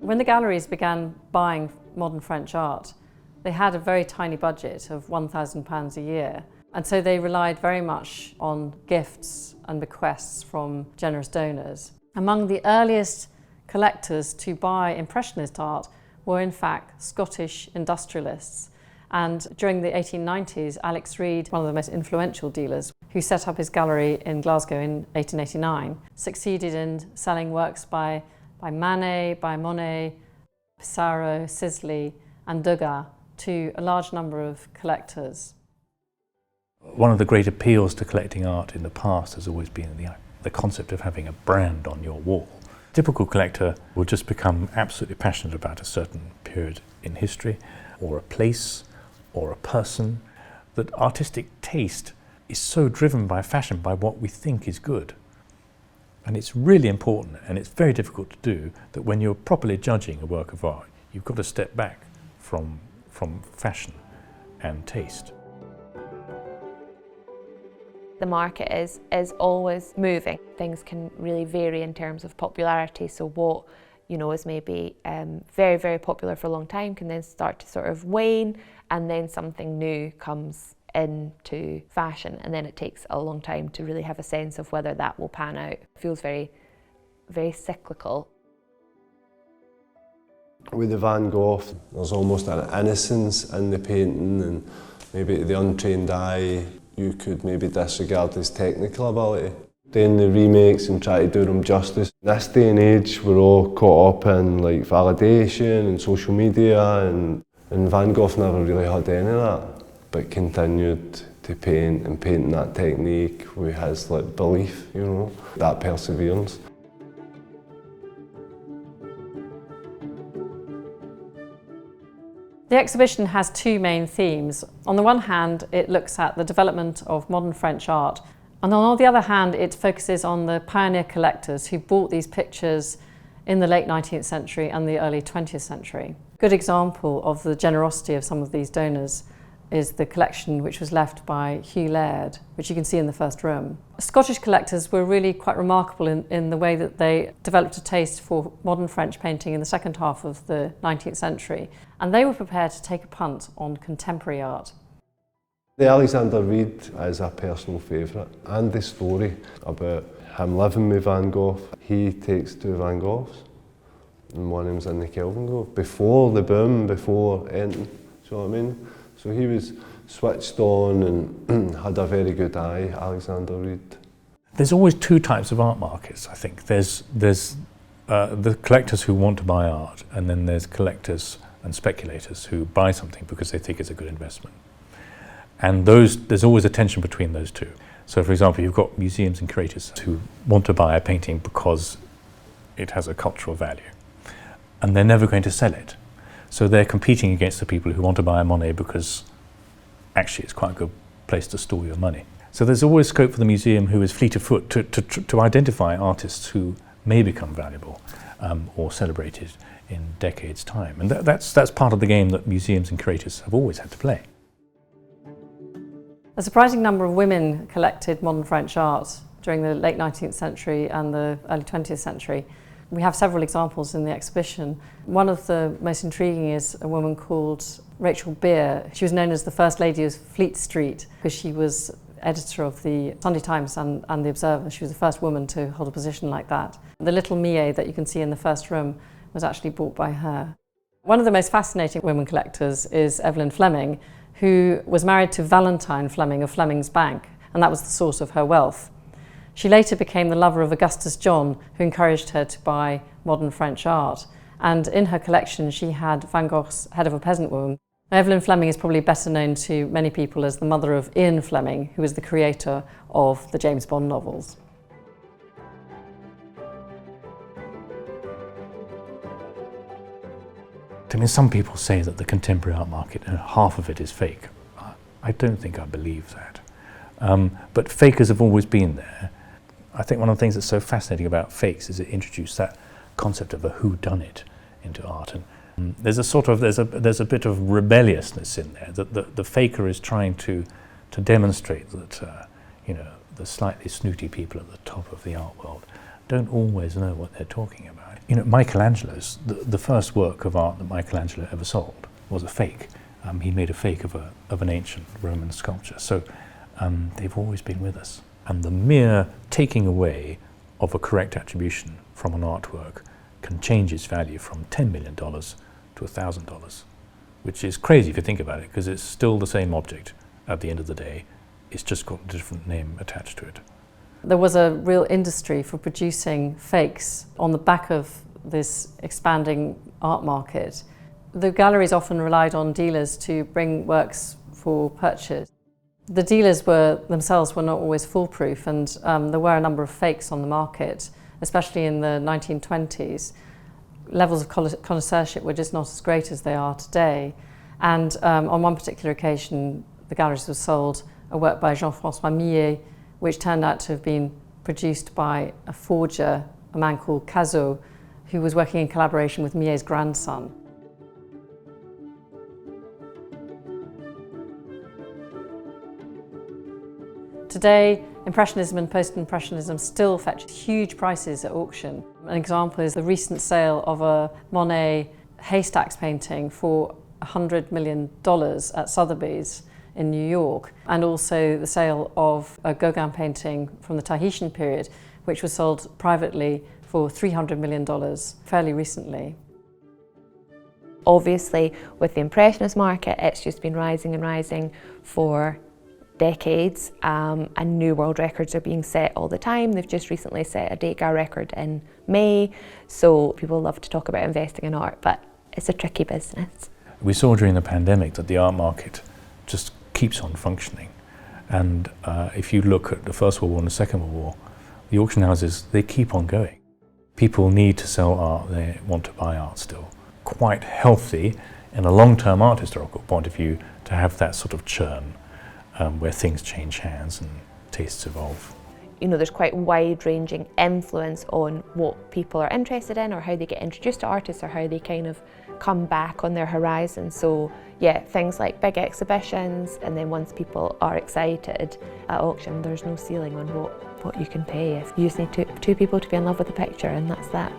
When the galleries began buying modern French art, they had a very tiny budget of £1,000 a year, and so they relied very much on gifts and bequests from generous donors. Among the earliest collectors to buy Impressionist art were in fact Scottish industrialists, and during the 1890s, Alex Reid, one of the most influential dealers, who set up his gallery in Glasgow in 1889, succeeded in selling works by Manet, by Monet, Pissarro, Sisley and Degas to a large number of collectors. One of the great appeals to collecting art in the past has always been the concept of having a brand on your wall. A typical collector will just become absolutely passionate about a certain period in history, or a place, or a person. That artistic taste is so driven by fashion, by what we think is good. And it's really important, and it's very difficult to do, that when you're properly judging a work of art, you've got to step back from fashion and taste. The market is always moving. Things can really vary in terms of popularity, so what is maybe very, very popular for a long time can then start to sort of wane, and then something new comes into fashion, and then it takes a long time to really have a sense of whether that will pan out. It feels very, very cyclical. With the Van Gogh, there's almost an innocence in the painting, and maybe to the untrained eye you could maybe disregard his technical ability. Doing the remakes and try to do them justice. In this day and age, we're all caught up in like validation and social media, and Van Gogh never really had any of that, but continued to paint and paint in that technique with his belief, that perseverance. The exhibition has two main themes. On the one hand, it looks at the development of modern French art, and on the other hand, it focuses on the pioneer collectors who bought these pictures in the late 19th century and the early 20th century. A good example of the generosity of some of these donors is the collection which was left by Hugh Laird, which you can see in the first room. Scottish collectors were really quite remarkable in the way that they developed a taste for modern French painting in the second half of the 19th century, and they were prepared to take a punt on contemporary art. The Alexander Reid is a personal favourite, and the story about him living with Van Gogh. He takes two Van Goghs, and one of them's in the Kelvin Grove, before the boom, before anything, you know what I mean? So he was switched on and had a very good eye, Alexander Reid. There's always two types of art markets, I think. There's the collectors who want to buy art, and then there's collectors and speculators who buy something because they think it's a good investment. And there's always a tension between those two. So for example, you've got museums and curators who want to buy a painting because it has a cultural value, and they're never going to sell it. So they're competing against the people who want to buy a Monet because actually it's quite a good place to store your money. So there's always scope for the museum, who is fleet of foot, to identify artists who may become valuable or celebrated in decades' time. And that's part of the game that museums and curators have always had to play. A surprising number of women collected modern French art during the late 19th century and the early 20th century. We have several examples in the exhibition. One of the most intriguing is a woman called Rachel Beer. She was known as the First Lady of Fleet Street because she was editor of the Sunday Times and the Observer. She was the first woman to hold a position like that. The little Millet that you can see in the first room was actually bought by her. One of the most fascinating women collectors is Evelyn Fleming, who was married to Valentine Fleming of Fleming's Bank, and that was the source of her wealth. She later became the lover of Augustus John, who encouraged her to buy modern French art. And in her collection, she had Van Gogh's Head of a Peasant Woman. Evelyn Fleming is probably better known to many people as the mother of Ian Fleming, who was the creator of the James Bond novels. I mean, some people say that the contemporary art market, half of it is fake. I don't think I believe that. But fakers have always been there. I think one of the things that's so fascinating about fakes is it introduced that concept of a whodunit into art. And there's a bit of rebelliousness in there, that the faker is trying to demonstrate that the slightly snooty people at the top of the art world don't always know what they're talking about. You know, Michelangelo's, the first work of art that Michelangelo ever sold was a fake. He made a fake of an ancient Roman sculpture. So they've always been with us. And the mere taking away of a correct attribution from an artwork can change its value from $10 million to $1,000, which is crazy if you think about it, because it's still the same object at the end of the day. It's just got a different name attached to it. There was a real industry for producing fakes on the back of this expanding art market. The galleries often relied on dealers to bring works for purchase. The dealers themselves were not always foolproof, and there were a number of fakes on the market, especially in the 1920s. Levels of connoisseurship were just not as great as they are today. And on one particular occasion, the galleries were sold a work by Jean-François Millet, which turned out to have been produced by a forger, a man called Cazot, who was working in collaboration with Millet's grandson. Today, Impressionism and Post-Impressionism still fetch huge prices at auction. An example is the recent sale of a Monet haystacks painting for $100 million at Sotheby's in New York, and also the sale of a Gauguin painting from the Tahitian period, which was sold privately for $300 million fairly recently. Obviously, with the Impressionist market, it's just been rising and rising for decades, and new world records are being set all the time. They've just recently set a Degas record in May, so people love to talk about investing in art, but it's a tricky business. We saw during the pandemic that the art market just keeps on functioning, and if you look at the First World War and the Second World War, the auction houses, they keep on going. People need to sell art, they want to buy art still. Quite healthy in a long-term art historical point of view to have that sort of churn where things change hands and tastes evolve. You know, there's quite wide-ranging influence on what people are interested in, or how they get introduced to artists, or how they kind of come back on their horizon. So yeah, things like big exhibitions, and then once people are excited at auction, there's no ceiling on what you can pay. If you just need two people to be in love with a picture, and that's that.